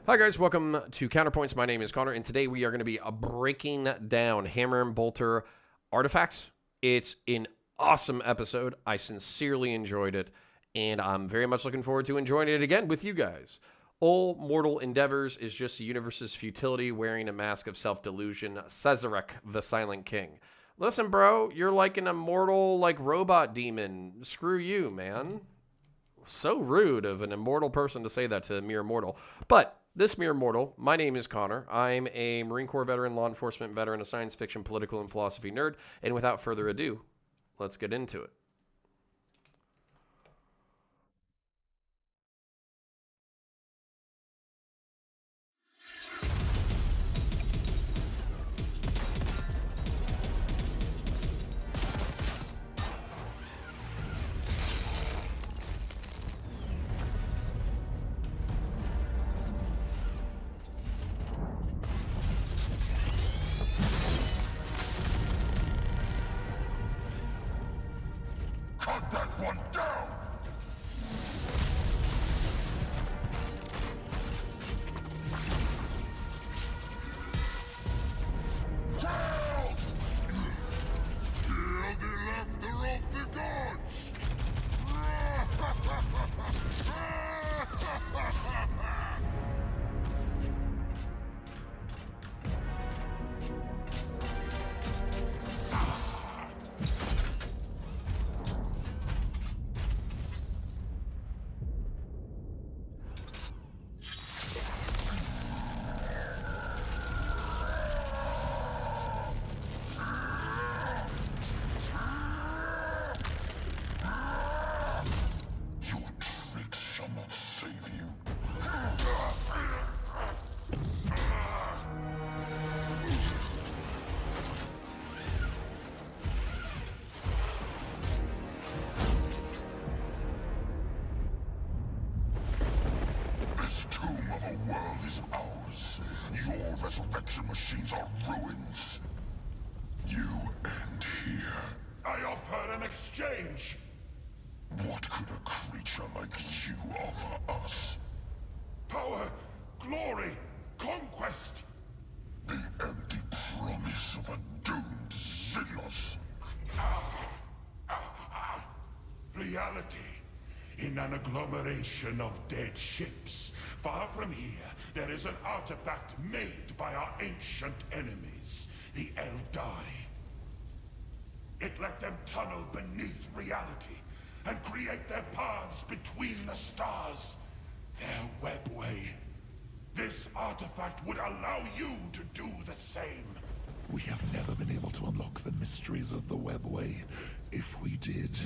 Hi guys, welcome to Counterpoints. My name is Connor, and today we are going to be breaking down Hammer and Bolter Artifacts. It's an awesome episode. I sincerely enjoyed it, and I'm very much looking forward to enjoying it again with you guys. All mortal endeavors is just the universe's futility wearing a mask of self-delusion. Cesarek, the Silent King. Listen, bro, you're like an immortal, robot demon. Screw you, man. So rude of an immortal person to say that to a mere mortal. But this mere mortal, my name is Connor. I'm a Marine Corps veteran, law enforcement veteran, a science fiction, political, and philosophy nerd. And without further ado, let's get into it. Cut that one down! Killed! Kill the laughter of the gods! Your tricks shall not save you. This tomb of a world is ours. Your resurrection machines are ruins. You end here. I offer an exchange. What could a creature like you offer us? Power, glory, conquest. The empty promise of a doomed Xenos. Reality. In an agglomeration of dead ships. Far from here, there is an artifact made by our ancient enemies, the Eldari. It let them tunnel beneath reality and create their paths between the stars. Their webway. This artifact would allow you to do the same. We have never been able to unlock the mysteries of the webway. If we did,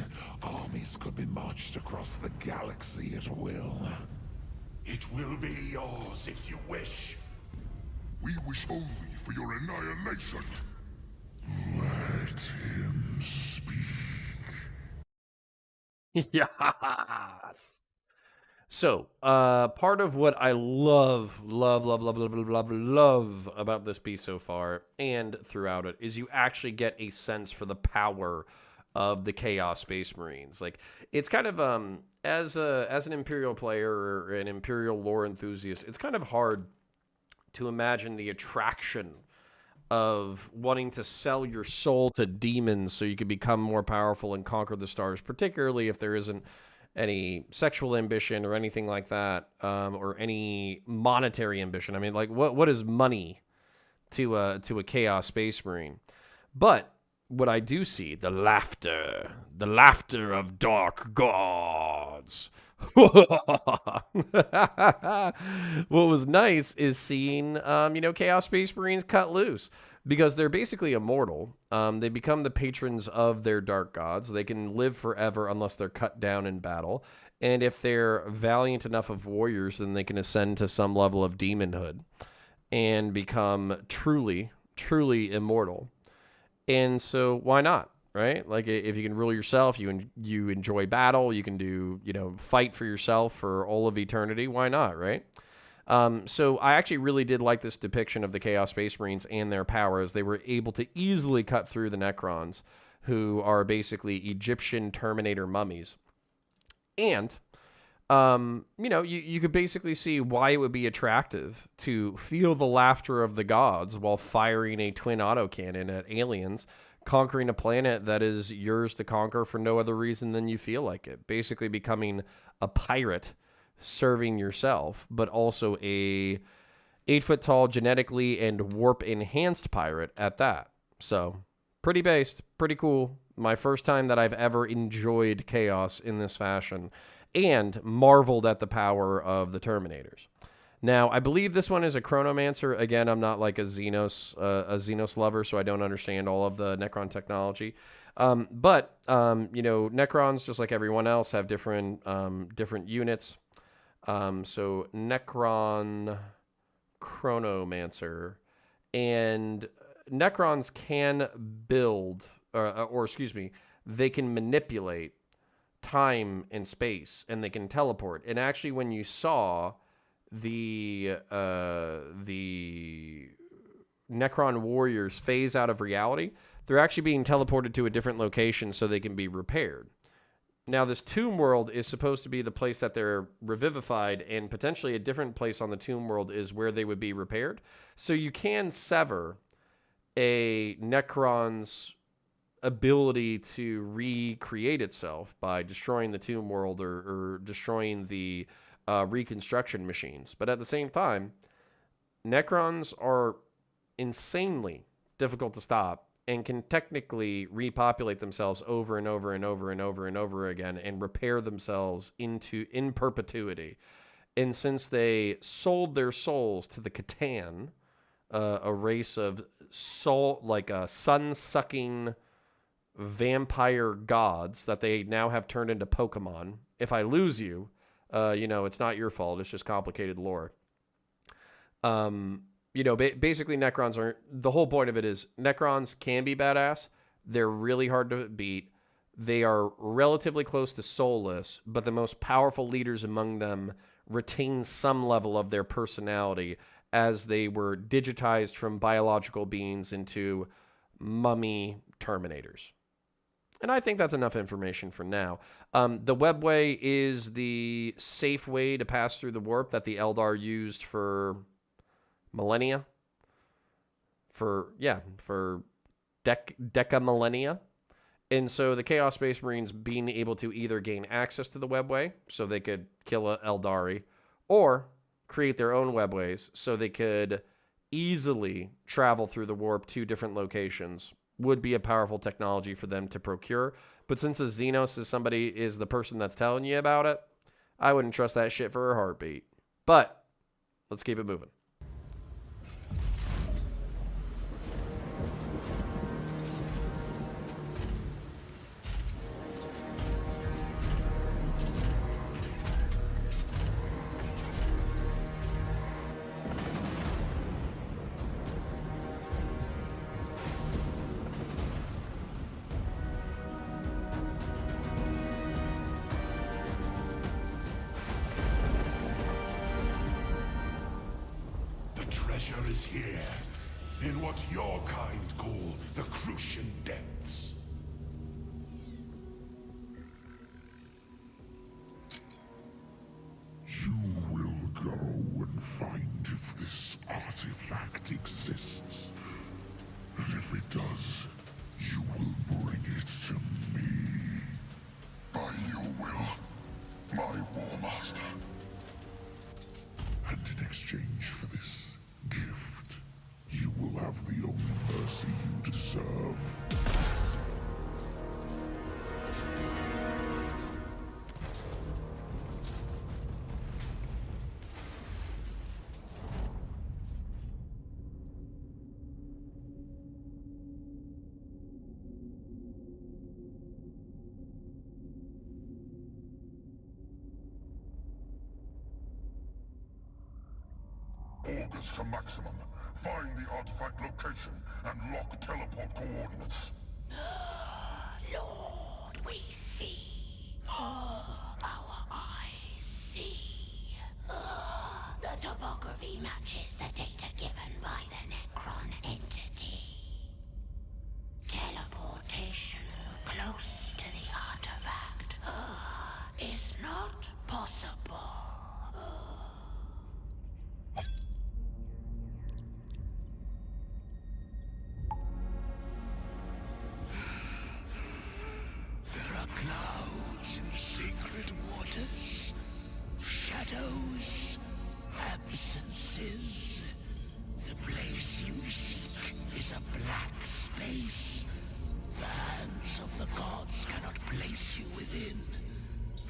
armies could be marched across the galaxy at will. It will be yours if you wish. We wish only for your annihilation. Let him speak. Yes! So, part of what I love about this piece so far and throughout it is you actually get a sense for the power of the Chaos Space Marines. Like, it's kind of, as an Imperial player or an Imperial lore enthusiast, it's kind of hard to imagine the attraction of wanting to sell your soul to demons so you can become more powerful and conquer the stars, particularly if there isn't any sexual ambition or anything like that, or any monetary ambition. I mean, like, what is money to a Chaos Space Marine? But what I do see, the laughter of dark gods. What was nice is seeing, Chaos Space Marines cut loose, because they're basically immortal. They become the patrons of their dark gods. They can live forever unless they're cut down in battle. And if they're valiant enough of warriors, then they can ascend to some level of demonhood and become truly immortal. And so why not? Right? Like, if you can rule yourself, you enjoy battle, you can do, fight for yourself for all of eternity. Why not? Right? So I actually really did like this depiction of the Chaos Space Marines and their powers. They were able to easily cut through the Necrons, who are basically Egyptian Terminator mummies. And you could basically see why it would be attractive to feel the laughter of the gods while firing a twin autocannon at aliens, conquering a planet that is yours to conquer for no other reason than you feel like it. Basically becoming a pirate serving yourself, but also a 8-foot tall, genetically and warp enhanced pirate at that. So pretty based, pretty cool. My first time that I've ever enjoyed Chaos in this fashion and marveled at the power of the Terminators. Now, I believe this one is a Chronomancer. Again, I'm not like a Xenos lover, so I don't understand all of the Necron technology. But Necrons, just like everyone else, have different units. So Necron, Chronomancer, and Necrons can build, they can manipulate time and space, and they can teleport. And actually, when you saw the Necron warriors phase out of reality, they're actually being teleported to a different location so they can be repaired. Now, this tomb world is supposed to be the place that they're revivified, and potentially a different place on the tomb world is where they would be repaired. So you can sever a Necron's ability to recreate itself by destroying the tomb world or destroying the reconstruction machines. But at the same time, Necrons are insanely difficult to stop and can technically repopulate themselves over and over and over and over and over again and repair themselves in perpetuity. And since they sold their souls to the Catan, a race of sun-sucking vampire gods that they now have turned into Pokemon. If I lose you, it's not your fault. It's just complicated lore. Basically Necrons aren't... The whole point of it is Necrons can be badass. They're really hard to beat. They are relatively close to soulless, but the most powerful leaders among them retain some level of their personality as they were digitized from biological beings into mummy Terminators. And I think that's enough information for now. The webway is the safe way to pass through the warp that the Eldar used for millennia. For deca millennia. And so the Chaos Space Marines being able to either gain access to the webway so they could kill a Eldari, or create their own webways so they could easily travel through the warp to different locations would be a powerful technology for them to procure. But since a Xenos is the person that's telling you about it, I wouldn't trust that shit for a heartbeat. But let's keep it moving. Is here, in what your kind call the Crucian Depths. You will go and find if this artifact exists. And if it does, you will bring it to me. By your will, my War Master. And in exchange for this gift, you will have the only mercy you deserve. August to maximum. Find the artifact location and lock teleport coordinates. Lord, we see. Our eyes see. The topography matches the data given by the Necron entity. Teleportation close to the artifact is Not possible. There are clouds in the sacred waters, shadows, absences. The place you seek is a black space. The hands of the gods cannot place you within.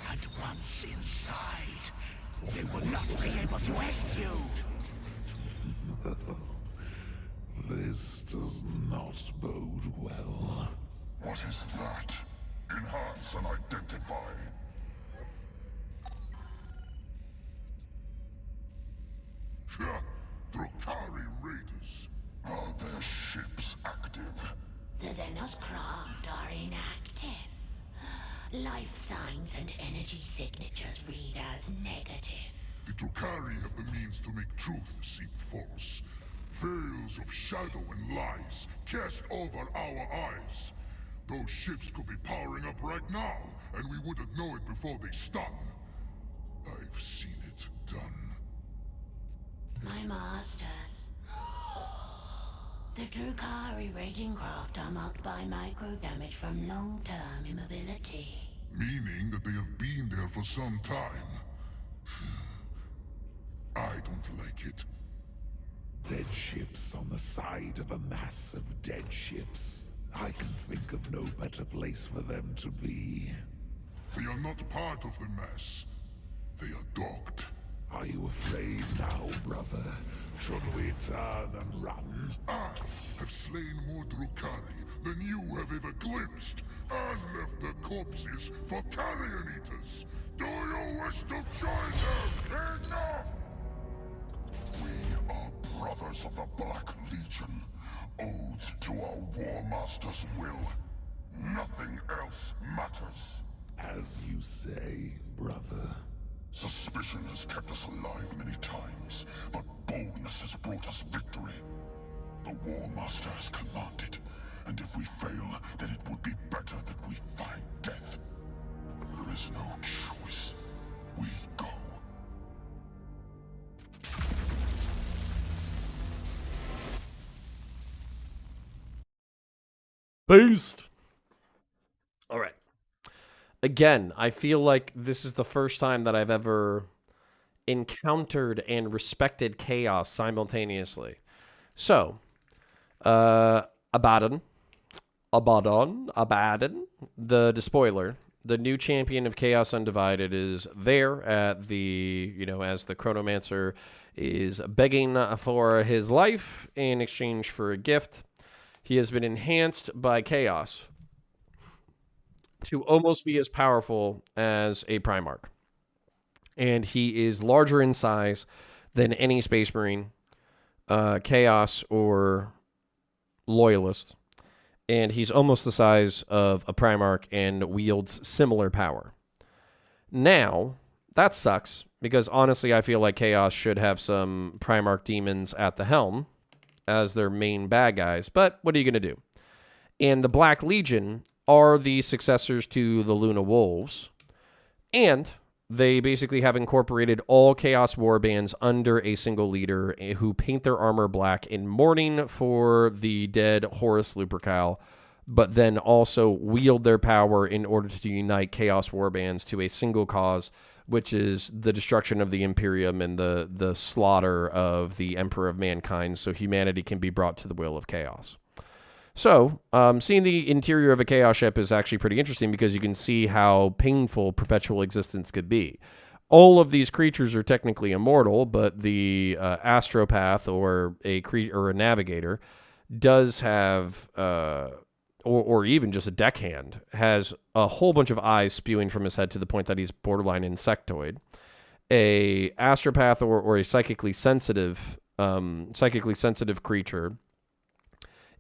And once inside, they will not be able to aid you. This does not bode well. What is that? Enhance and identify. Drukhari raiders. Are their ships active? The Xenos craft are inactive. Life signs and energy signatures read as negative. The Drukhari have the means to make truth seem false. Veils of shadow and lies cast over our eyes. Those ships could be powering up right now, and we wouldn't know it before they stung. I've seen it done. My masters. The Drukhari raiding craft are marked by micro damage from long-term immobility. Meaning that they have been there for some time. I don't like it. Dead ships on the side of a mass of dead ships. I can think of no better place for them to be. They are not part of the mass. They are docked. Are you afraid now, brother? Should we turn and run? I have slain more Drukhari than you have ever glimpsed, and left the corpses for carrion eaters. Do you wish to join them? Enough! We are brothers of the Black Legion, owed to our War Master's will. Nothing else matters. As you say, brother. Suspicion has kept us alive many times, but boldness has brought us victory. The War Master has commanded, and if we fail, then it would be better that we find death. There is no choice. We go. Boost. All right. Again, I feel like this is the first time that I've ever encountered and respected chaos simultaneously. So, Abaddon, the Despoiler, the new champion of Chaos Undivided, is there at the, as the Chronomancer is begging for his life in exchange for a gift. He has been enhanced by Chaos to almost be as powerful as a Primarch. And he is larger in size than any Space Marine, Chaos, or Loyalist. And he's almost the size of a Primarch and wields similar power. Now, that sucks, because honestly, I feel like Chaos should have some Primarch demons at the helm as their main bad guys. But what are you going to do? And the Black Legion are the successors to the Luna Wolves, and they basically have incorporated all Chaos Warbands under a single leader who paint their armor black in mourning for the dead Horus Lupercal, but then also wield their power in order to unite Chaos Warbands to a single cause, which is the destruction of the Imperium and the slaughter of the Emperor of Mankind, so humanity can be brought to the will of Chaos. So, seeing the interior of a Chaos ship is actually pretty interesting because you can see how painful perpetual existence could be. All of these creatures are technically immortal, but the astropath or a navigator does have, or even just a deckhand, has a whole bunch of eyes spewing from his head to the point that he's borderline insectoid. A astropath or a psychically sensitive creature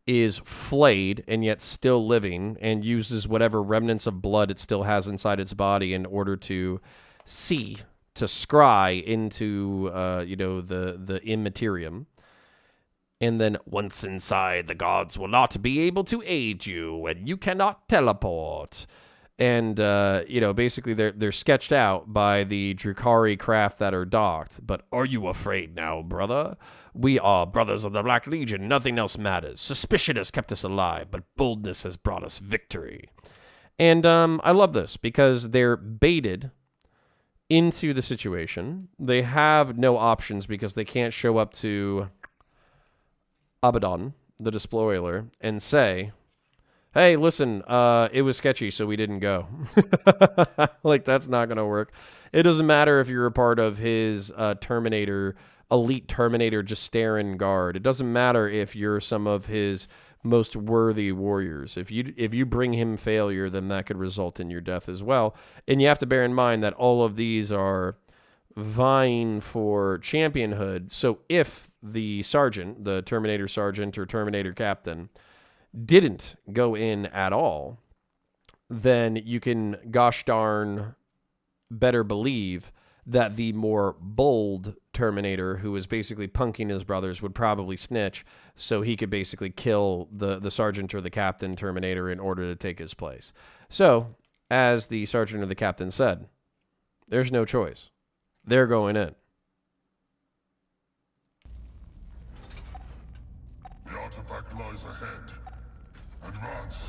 is flayed and yet still living and uses whatever remnants of blood it still has inside its body in order to scry into, the immaterium. And then, once inside, the gods will not be able to aid you, and you cannot teleport. And, basically they're sketched out by the Drukhari craft that are docked. But are you afraid now, brother? We are brothers of the Black Legion. Nothing else matters. Suspicion has kept us alive, but boldness has brought us victory. And I love this because they're baited into the situation. They have no options because they can't show up to Abaddon, the Despoiler, and say, hey, listen, it was sketchy, so we didn't go. Like, that's not going to work. It doesn't matter if you're a part of his elite Terminator Justarin guard. It doesn't matter if you're some of his most worthy warriors. If you bring him failure, then that could result in your death as well. And you have to bear in mind that all of these are vying for championhood. So if the sergeant, the Terminator sergeant or Terminator captain, didn't go in at all, then you can gosh darn better believe that the more bold Terminator, who is basically punking his brothers, would probably snitch so he could basically kill the sergeant or the captain Terminator in order to take his place. So, as the sergeant or the captain said, there's no choice. They're going in. The artifact lies ahead. Advance.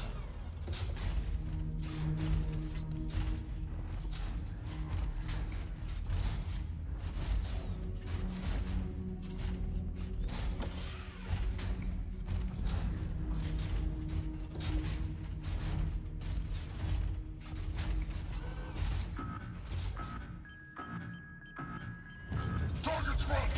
Target's front!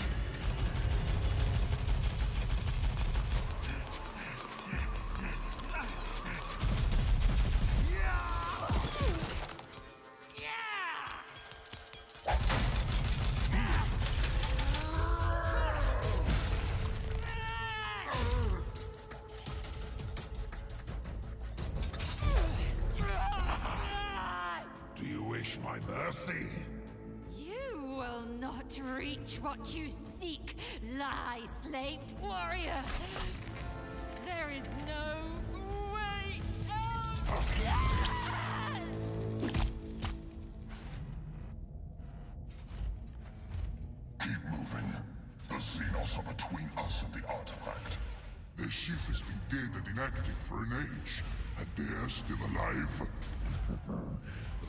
Do you wish my mercy? You will not reach what you seek, lie-slaved warrior. There is no way out. Keep moving. The Xenos are between us and the artifact. Their ship has been dead and inactive for an age, and they're still alive.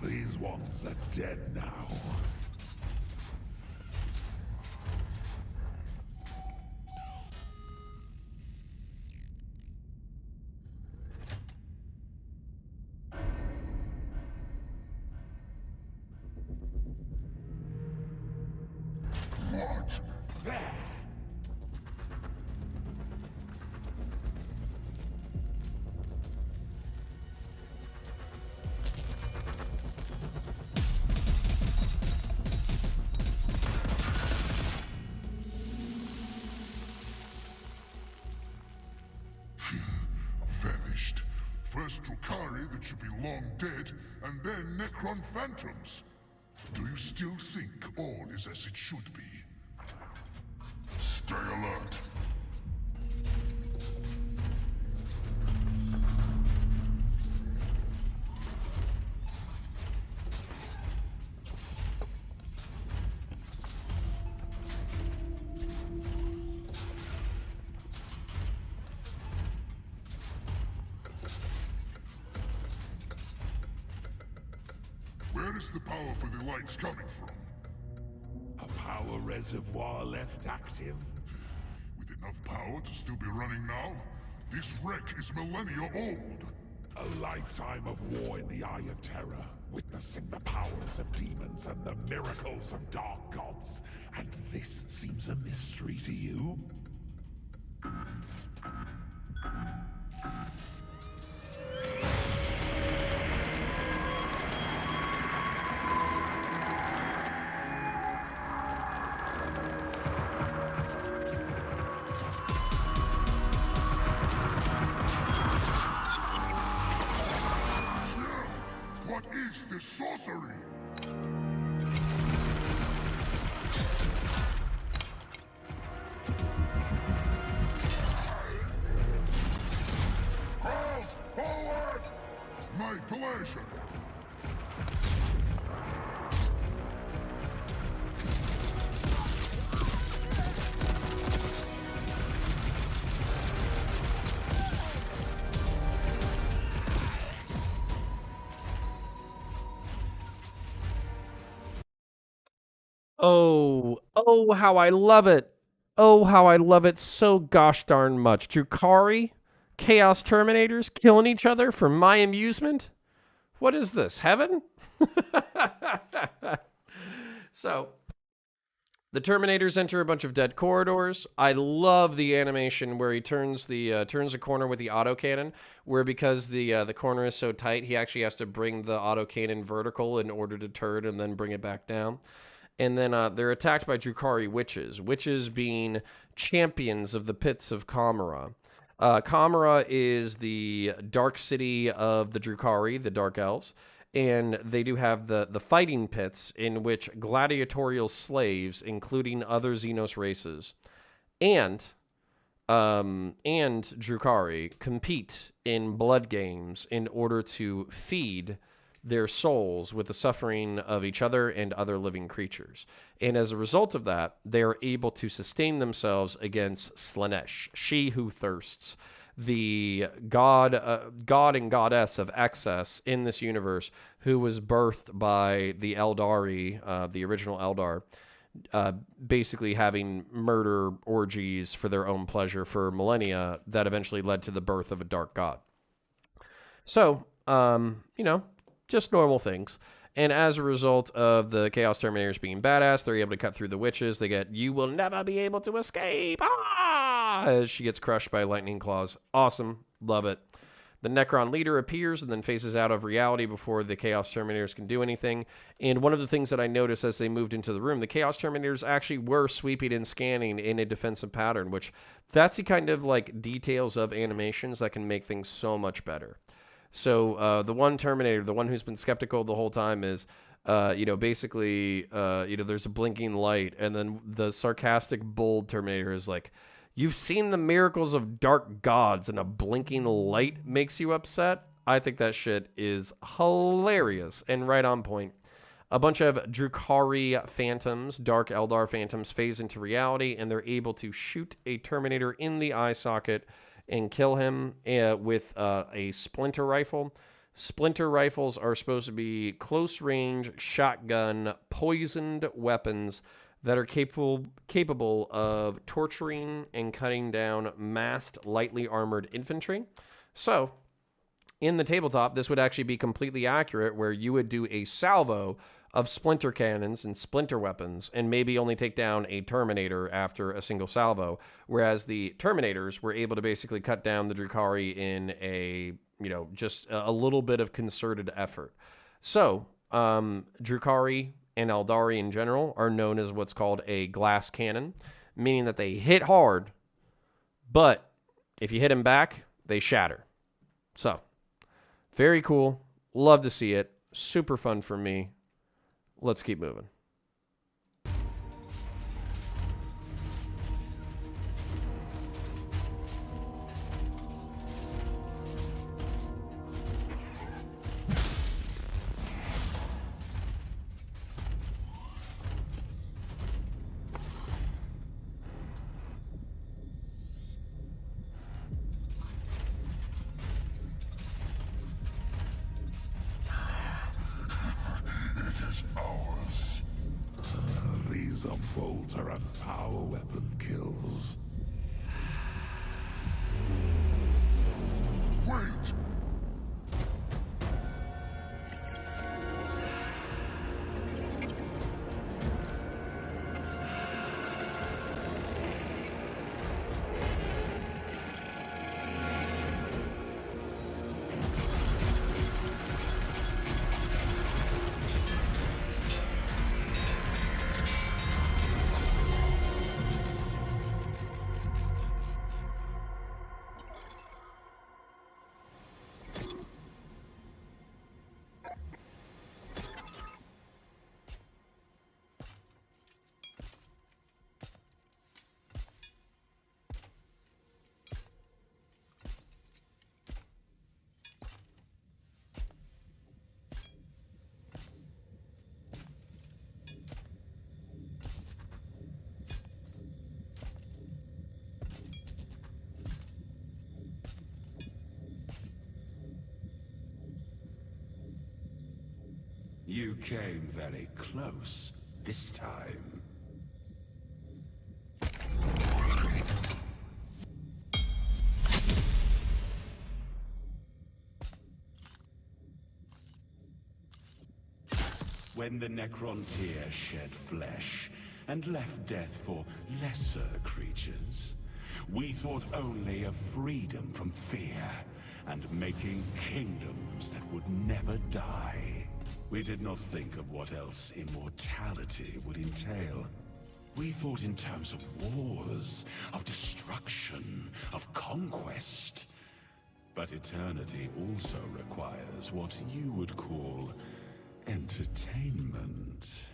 These ones are dead now. What? There! Vanished. First Drukhari that should be long dead, and then Necron phantoms. Do you still think all is as it should be? Stay alert. Where is the power for the lights coming from? A power reservoir left active? With enough power to still be running now? This wreck is millennia old. A lifetime of war in the Eye of Terror, witnessing the powers of demons and the miracles of dark gods. And this seems a mystery to you? What is this sorcery? Oh, how I love it. Oh, how I love it so gosh darn much. Drukhari, Chaos Terminators killing each other for my amusement? What is this, heaven? So, the Terminators enter a bunch of dead corridors. I love the animation where he turns a corner with the autocannon, where because the corner is so tight, he actually has to bring the autocannon vertical in order to turn and then bring it back down. And then they're attacked by Drukhari witches being champions of the pits of Kamara. Kamara is the dark city of the Drukhari, the Dark Elves, and they do have the fighting pits in which gladiatorial slaves, including other Xenos races, and Drukhari compete in blood games in order to feed their souls with the suffering of each other and other living creatures. And as a result of that, they are able to sustain themselves against Slanesh, she who thirsts, the god and goddess of excess in this universe, who was birthed by the Eldari, the original Eldar, basically having murder orgies for their own pleasure for millennia that eventually led to the birth of a dark god. So, just normal things. And as a result of the Chaos Terminators being badass, they're able to cut through the witches. They get, "You will never be able to escape!" As she gets crushed by lightning claws. Awesome. Love it. The Necron leader appears and then phases out of reality before the Chaos Terminators can do anything. And one of the things that I noticed as they moved into the room, the Chaos Terminators actually were sweeping and scanning in a defensive pattern, which that's the kind of like details of animations that can make things so much better. So the one Terminator, the one who's been skeptical the whole time is, basically, there's a blinking light. And then the sarcastic, bold Terminator is like, "You've seen the miracles of dark gods and a blinking light makes you upset?" I think that shit is hilarious and right on point. A bunch of Drukhari phantoms, Dark Eldar phantoms, phase into reality, and they're able to shoot a Terminator in the eye socket and kill him with a splinter rifle. Splinter rifles are supposed to be close-range, shotgun, poisoned weapons that are capable of torturing and cutting down masked, lightly armored infantry. So, in the tabletop, this would actually be completely accurate, where you would do a salvo of splinter cannons and splinter weapons and maybe only take down a Terminator after a single salvo, whereas the Terminators were able to basically cut down the Drukhari in just a little bit of concerted effort. So, Drukhari and Eldari in general are known as what's called a glass cannon, meaning that they hit hard, but if you hit them back, they shatter. So, very cool. Love to see it. Super fun for me. Let's keep moving. It is ours. These are bolter and power weapon kills. Wait! You came very close, this time. When the Necrontyr shed flesh and left death for lesser creatures, we thought only of freedom from fear and making kingdoms that would never die. We did not think of what else immortality would entail. We thought in terms of wars, of destruction, of conquest. But eternity also requires what you would call entertainment.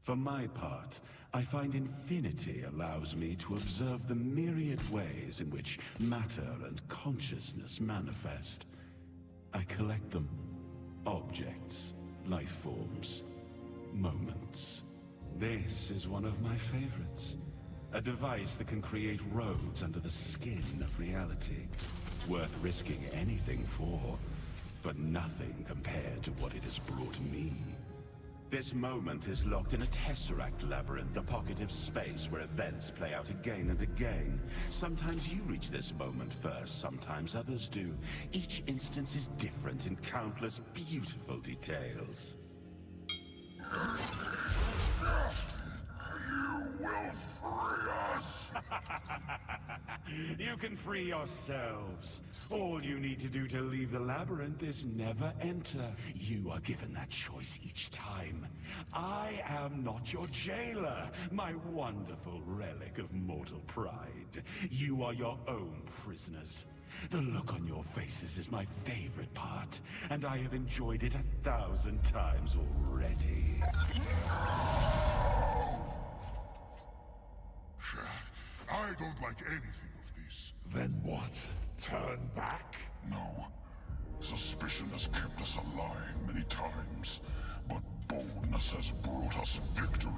For my part, I find infinity allows me to observe the myriad ways in which matter and consciousness manifest. I collect them. Objects, life forms, moments. This is one of my favorites. A device that can create roads under the skin of reality. Worth risking anything for, but nothing compared to what it has brought me. This moment is locked in a tesseract labyrinth, a pocket of space where events play out again and again. Sometimes you reach this moment first, sometimes others do. Each instance is different in countless beautiful details. You can free yourselves. All you need to do to leave the labyrinth is never enter. You are given that choice each time. I am not your jailer, my wonderful relic of mortal pride. You are your own prisoners. The look on your faces is my favorite part, and I have enjoyed it 1,000 times already. I don't like anything of this. Then what? Turn back? No. Suspicion has kept us alive many times, but boldness has brought us victory.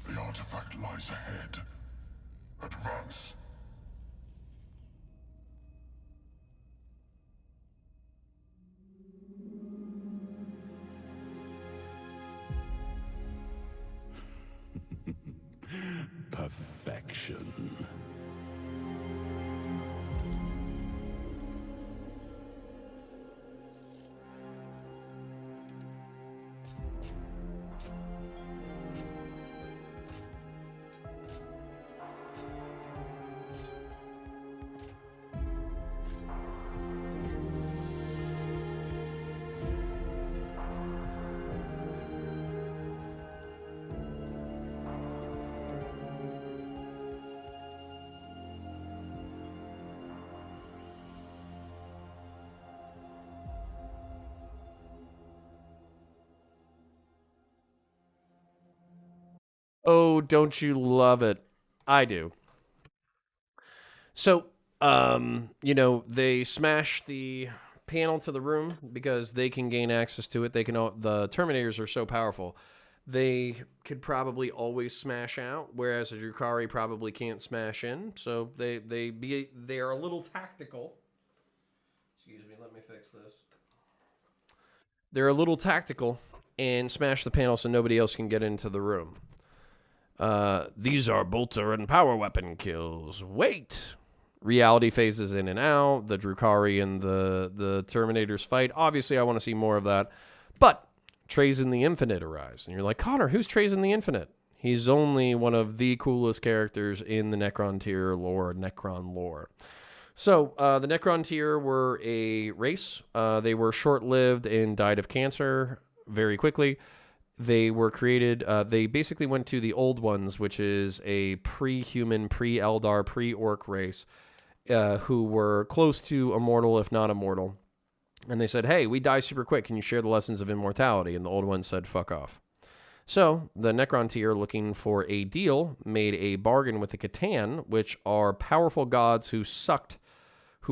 The artifact lies ahead. Advance. Perfection. Oh, don't you love it? I do. So, they smash the panel to the room because they can gain access to it. They can. The Terminators are so powerful, they could probably always smash out, whereas a Drukhari probably can't smash in. So they are a little tactical. Excuse me, let me fix this. They're a little tactical and smash the panel so nobody else can get into the room. These are bolter and power weapon kills. Wait! Reality phases in and out. The Drukhari and the Terminators fight. Obviously, I want to see more of that. But Trazyn the Infinite arrives. And you're like, Connor, who's Trazyn the Infinite? He's only one of the coolest characters in the Necrontyr lore, Necron lore. So, the Necrontyr were a race. They were short-lived and died of cancer very quickly. They were created, they basically went to the Old Ones, which is a pre-human, pre-Eldar, pre-Orc race, who were close to immortal, if not immortal. And they said, hey, we die super quick. Can you share the lessons of immortality? And the Old Ones said, fuck off. So the Necrontyr, looking for a deal, made a bargain with the Catan, which are powerful gods who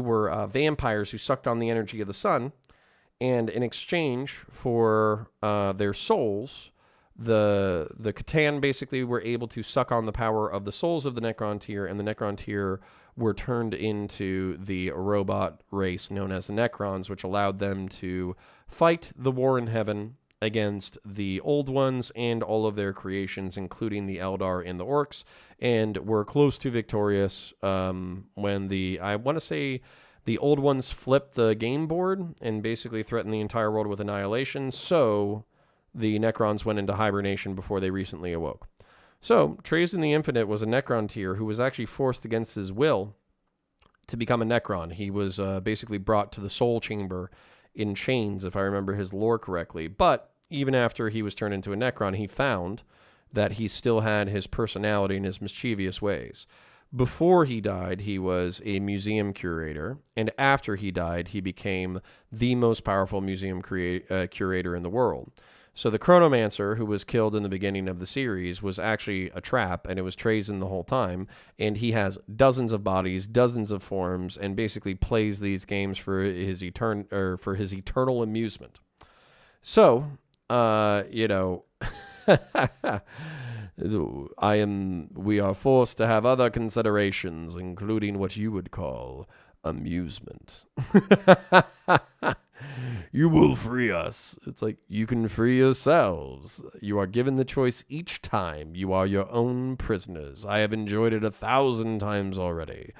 were vampires who sucked on the energy of the sun. And in exchange for their souls, the Catan basically were able to suck on the power of the souls of the Necrontyr, and the Necrontyr were turned into the robot race known as the Necrons, which allowed them to fight the war in heaven against the old ones and all of their creations, including the Eldar and the Orcs, and were close to victorious when I want to say, the old ones flipped the game board and basically threatened the entire world with annihilation, so the Necrons went into hibernation before they recently awoke. So, Trazyn the Infinite was a Necron tier who was actually forced against his will to become a Necron. He was basically brought to the Soul Chamber in chains, if I remember his lore correctly. But even after he was turned into a Necron, he found that he still had his personality and his mischievous ways. Before he died, he was a museum curator, and after he died, he became the most powerful museum curator in the world. So the Chronomancer, who was killed in the beginning of the series, was actually a trap, and it was Trazyn the whole time, and he has dozens of bodies, dozens of forms, and basically plays these games for his eternal amusement. So, we are forced to have other considerations, including what you would call amusement. You will free us. It's like, you can free yourselves. You are given the choice each time. You are your own prisoners. I have enjoyed it 1,000 times already.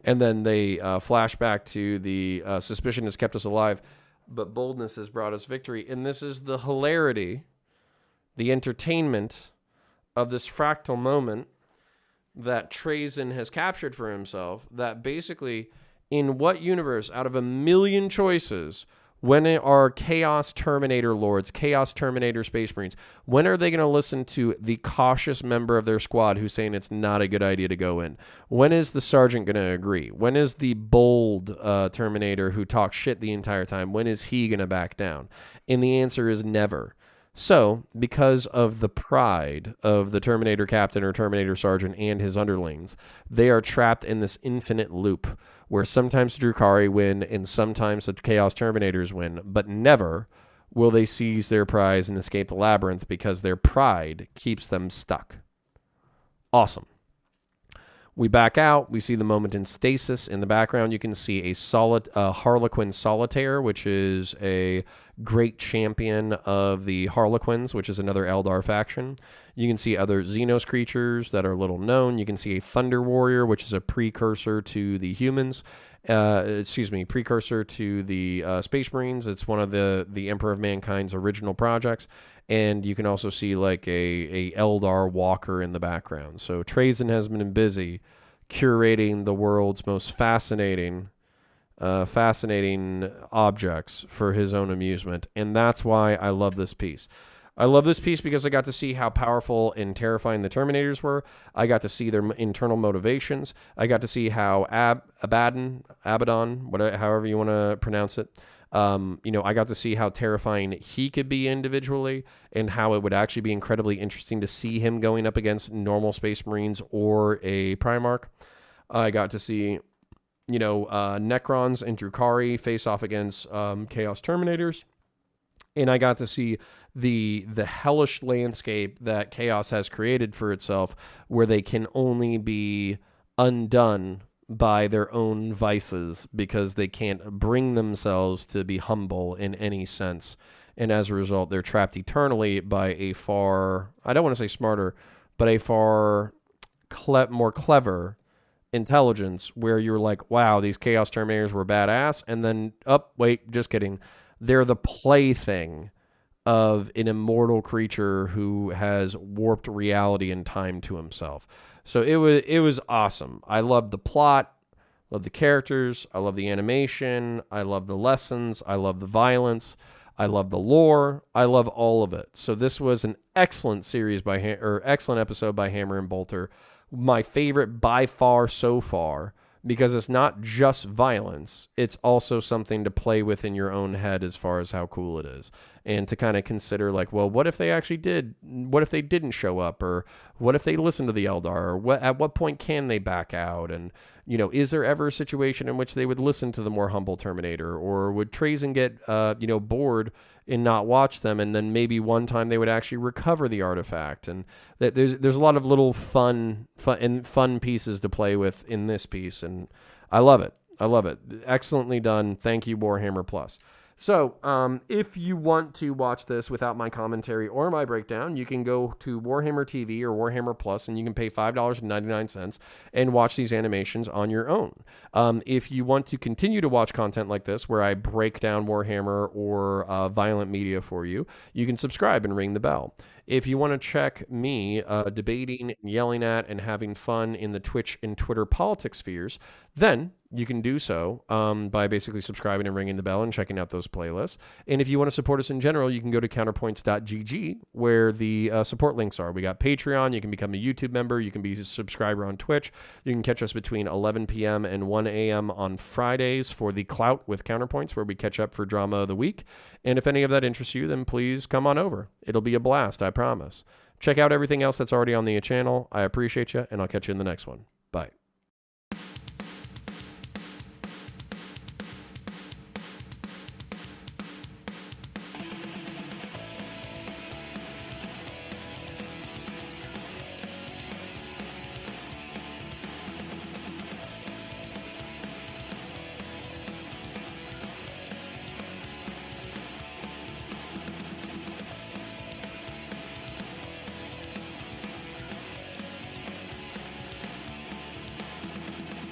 And then they flash back to the suspicion has kept us alive, but boldness has brought us victory. And this is the hilarity, the entertainment of this fractal moment that Trazyn has captured for himself, that basically, in what universe, out of a million choices, when are Chaos Terminator Lords, Chaos Terminator Space Marines, when are they going to listen to the cautious member of their squad who's saying it's not a good idea to go in? When is the sergeant going to agree? When is the bold Terminator who talks shit the entire time, when is he going to back down? And the answer is never. So, because of the pride of the Terminator Captain or Terminator Sergeant and his underlings, they are trapped in this infinite loop where sometimes the Drukhari win and sometimes the Chaos Terminators win, but never will they seize their prize and escape the labyrinth because their pride keeps them stuck. Awesome. We back out. We see the moment in stasis. In the background, you can see a Harlequin Solitaire, which is a great champion of the Harlequins, which is another Eldar faction. You can see other Xenos creatures that are little known. You can see a Thunder Warrior, which is a precursor to the humans. Precursor to the Space Marines. It's one of the Emperor of Mankind's original projects. And you can also see like a Eldar walker in the background. So Trazyn has been busy curating the world's most fascinating objects for his own amusement. And that's why I love this piece. I love this piece because I got to see how powerful and terrifying the Terminators were. I got to see their internal motivations. I got to see how Abaddon, however you want to pronounce it, I got to see how terrifying he could be individually and how it would actually be incredibly interesting to see him going up against normal Space Marines or a Primarch. I got to see, Necrons and Drukhari face off against Chaos Terminators. And I got to see the hellish landscape that Chaos has created for itself where they can only be undone by their own vices because they can't bring themselves to be humble in any sense. And as a result, they're trapped eternally by a far, I don't want to say smarter, but a far more clever intelligence where you're like, wow, these Chaos Terminators were badass. And then, just kidding. They're the plaything of an immortal creature who has warped reality and time to himself. So it was awesome. I loved the plot, love the characters, I love the animation, I love the lessons, I love the violence, I love the lore, I love all of it. So this was an excellent series excellent episode by Hammer and Bolter. My favorite by far so far, because it's not just violence, it's also something to play with in your own head as far as how cool it is. And to kind of consider like, well, what if they actually did? What if they didn't show up? Or what if they listened to the Eldar? Or at what point can they back out? And, is there ever a situation in which they would listen to the more humble Terminator, or would Trazen get, bored and not watch them, and then maybe one time they would actually recover the artifact? And that there's a lot of little fun pieces to play with in this piece, and I love it. Excellently done. Thank you, Warhammer Plus. So, if you want to watch this without my commentary or my breakdown, you can go to Warhammer TV or Warhammer Plus, and you can pay $5.99 and watch these animations on your own. If you want to continue to watch content like this, where I break down Warhammer or violent media for you, you can subscribe and ring the bell. If you want to check me debating, yelling at, and having fun in the Twitch and Twitter politics spheres, then you can do so by basically subscribing and ringing the bell and checking out those playlists. And if you want to support us in general, you can go to counterpoints.gg, where the support links are. We got Patreon. You can become a YouTube member. You can be a subscriber on Twitch. You can catch us between 11 p.m. and 1 a.m. on Fridays for the Clout with Counterpoints, where we catch up for drama of the week. And if any of that interests you, then please come on over. It'll be a blast, I promise. Check out everything else that's already on the channel. I appreciate you, and I'll catch you in the next one. Bye.